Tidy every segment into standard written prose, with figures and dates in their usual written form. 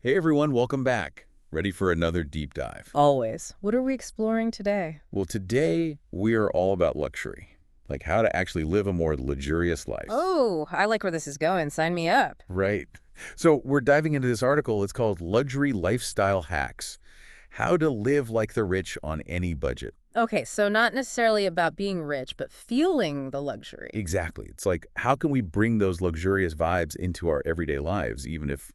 Hey everyone, welcome back. Ready for another deep dive? Always. What are we exploring today? Well, today we are all about luxury, like how to actually live a more luxurious life. Oh, I like where this is going. Sign me up. Right. So we're diving into this article. It's called Luxury Lifestyle Hacks: How to Live Like the Rich on Any Budget. Okay, so not necessarily about being rich, but feeling the luxury. Exactly. It's like, how can we bring those luxurious vibes into our everyday lives, even if,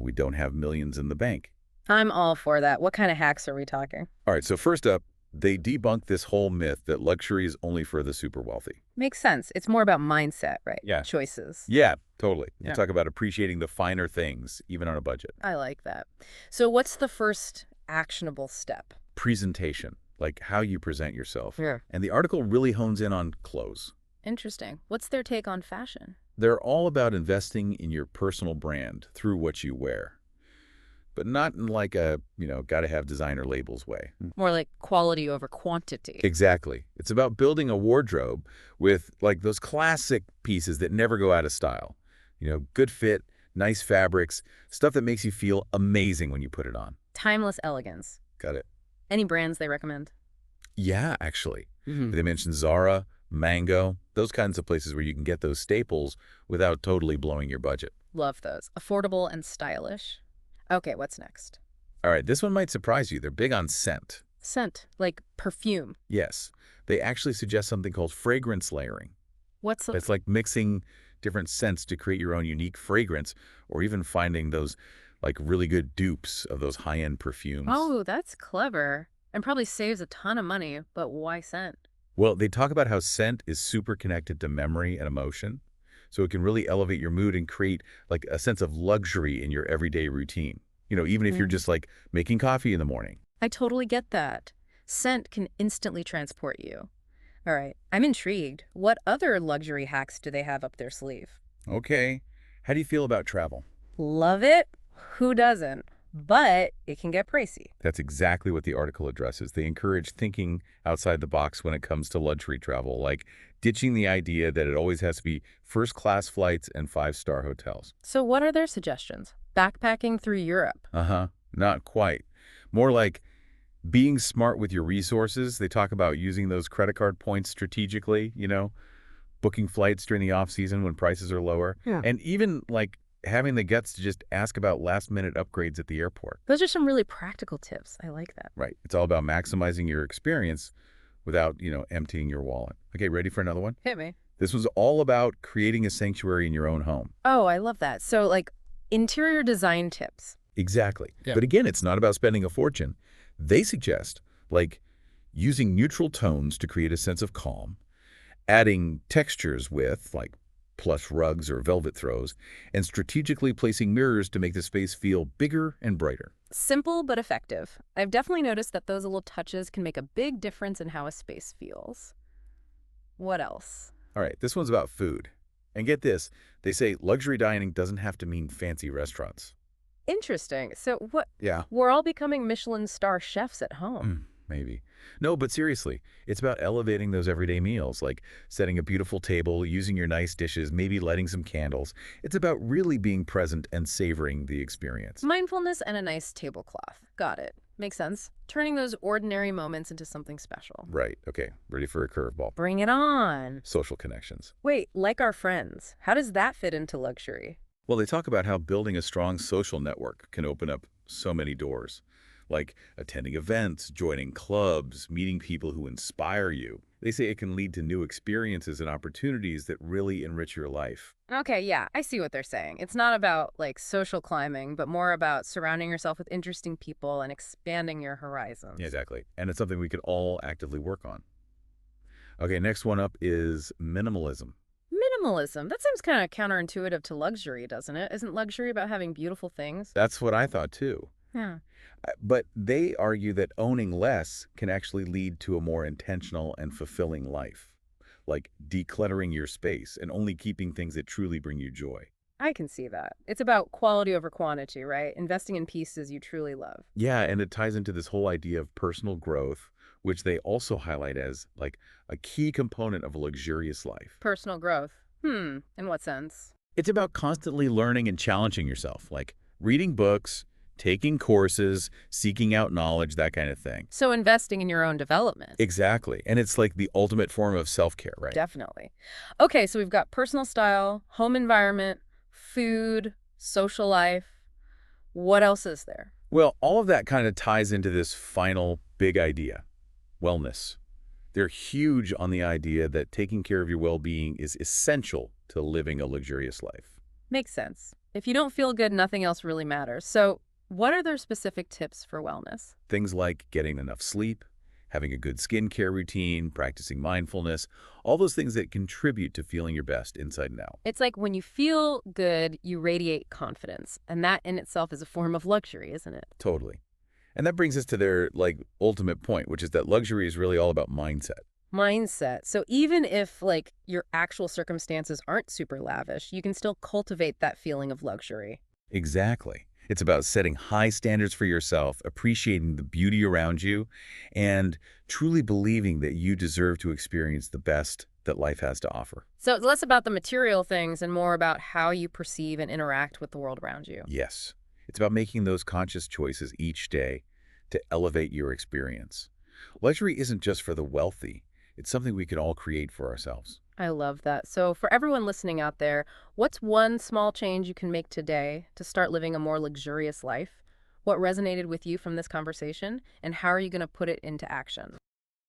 we don't have millions in the bank? I'm all for that. What kind of hacks are we talking? All right, so first up, they debunk this whole myth that luxury is only for the super wealthy. Makes sense. It's more about mindset, right? Yeah. Choices. Yeah, totally. We'll Yeah. talk about appreciating the finer things, even on a budget. I like that. So what's the first actionable step? Presentation, like how you present yourself. Yeah. And the article really hones in on clothes. Interesting. What's their take on fashion? They're all about investing in your personal brand through what you wear, but not in like a, gotta have designer labels way. More like quality over quantity. Exactly. It's about building a wardrobe with like those classic pieces that never go out of style. Good fit, nice fabrics, stuff that makes you feel amazing when you put it on. Timeless elegance. Got it. Any brands they recommend? Yeah, actually. Mm-hmm. They mentioned Zara, Mango, those kinds of places where you can get those staples without totally blowing your budget. Love those. Affordable and stylish. Okay, what's next? All right, this one might surprise you. They're big on scent. Scent, like perfume. Yes, they actually suggest something called fragrance layering. What's the... It's like mixing different scents to create your own unique fragrance, or even finding those like really good dupes of those high-end perfumes. Oh, that's clever. And probably saves a ton of money, but why scent? Well, they talk about how scent is super connected to memory and emotion, so it can really elevate your mood and create like a sense of luxury in your everyday routine. Even if you're Mm. just like making coffee in the morning. I totally get that. Scent can instantly transport you. All right, I'm intrigued. What other luxury hacks do they have up their sleeve? Okay, how do you feel about travel? Love it? Who doesn't? But it can get pricey. That's exactly what the article addresses. They encourage thinking outside the box when it comes to luxury travel, like ditching the idea that it always has to be first-class flights and five-star hotels. So what are their suggestions? Backpacking through Europe. Uh-huh, not quite. More like being smart with your resources. They talk about using those credit card points strategically, booking flights during the off-season when prices are lower, Yeah. and even like having the guts to just ask about last-minute upgrades at the airport. Those are some really practical tips. I like that. Right. It's all about maximizing your experience without, emptying your wallet. Okay, ready for another one? Hit me. This was all about creating a sanctuary in your own home. Oh, I love that. So, like, interior design tips. Exactly. Yeah. But again, it's not about spending a fortune. They suggest, like, using neutral tones to create a sense of calm, adding textures with, like, plush rugs or velvet throws, and strategically placing mirrors to make the space feel bigger and brighter. Simple but effective. I've definitely noticed that those little touches can make a big difference in how a space feels. What else? All right, this one's about food. And get this, they say luxury dining doesn't have to mean fancy restaurants. Interesting. So, what? Yeah. We're all becoming Michelin star chefs at home. Maybe. No, but seriously, it's about elevating those everyday meals, like setting a beautiful table, using your nice dishes, maybe lighting some candles. It's about really being present and savoring the experience. Mindfulness and a nice tablecloth. Got it. Makes sense. Turning those ordinary moments into something special. Right. Okay. Ready for a curveball. Bring it on. Social connections. Wait, like our friends. How does that fit into luxury? Well, they talk about how building a strong social network can open up so many doors, like attending events, joining clubs, meeting people who inspire you. They say it can lead to new experiences and opportunities that really enrich your life. Okay, yeah, I see what they're saying. It's not about, like, social climbing, but more about surrounding yourself with interesting people and expanding your horizons. Yeah, exactly. And it's something we could all actively work on. Okay, next one up is minimalism. Minimalism. That seems kind of counterintuitive to luxury, doesn't it? Isn't luxury about having beautiful things? That's what I thought too. Yeah. But they argue that owning less can actually lead to a more intentional and fulfilling life, like decluttering your space and only keeping things that truly bring you joy. I can see that. It's about quality over quantity, right? Investing in pieces you truly love. Yeah, and it ties into this whole idea of personal growth, which they also highlight as like a key component of a luxurious life. Personal growth. In what sense? It's about constantly learning and challenging yourself, like Reading books, taking courses, seeking out knowledge, that kind of thing. So investing in your own development. Exactly. And it's like the ultimate form of self-care, right? Definitely. Okay, so we've got personal style, home environment, food, social life. What else is there? Well, all of that kind of ties into this final big idea, wellness. They're huge on the idea that taking care of your well-being is essential to living a luxurious life. Makes sense. If you don't feel good, nothing else really matters. So what are their specific tips for wellness? Things like getting enough sleep, having a good skincare routine, practicing mindfulness, all those things that contribute to feeling your best inside and out. It's like when you feel good, you radiate confidence. And that in itself is a form of luxury, isn't it? Totally. And that brings us to their, ultimate point, which is that luxury is really all about mindset. Mindset. So even if, your actual circumstances aren't super lavish, you can still cultivate that feeling of luxury. Exactly. It's about setting high standards for yourself, appreciating the beauty around you, and truly believing that you deserve to experience the best that life has to offer. So it's less about the material things and more about how you perceive and interact with the world around you. Yes. It's about making those conscious choices each day to elevate your experience. Luxury isn't just for the wealthy. It's something we can all create for ourselves. I love that. So for everyone listening out there, what's one small change you can make today to start living a more luxurious life? What resonated with you from this conversation, and how are you going to put it into action?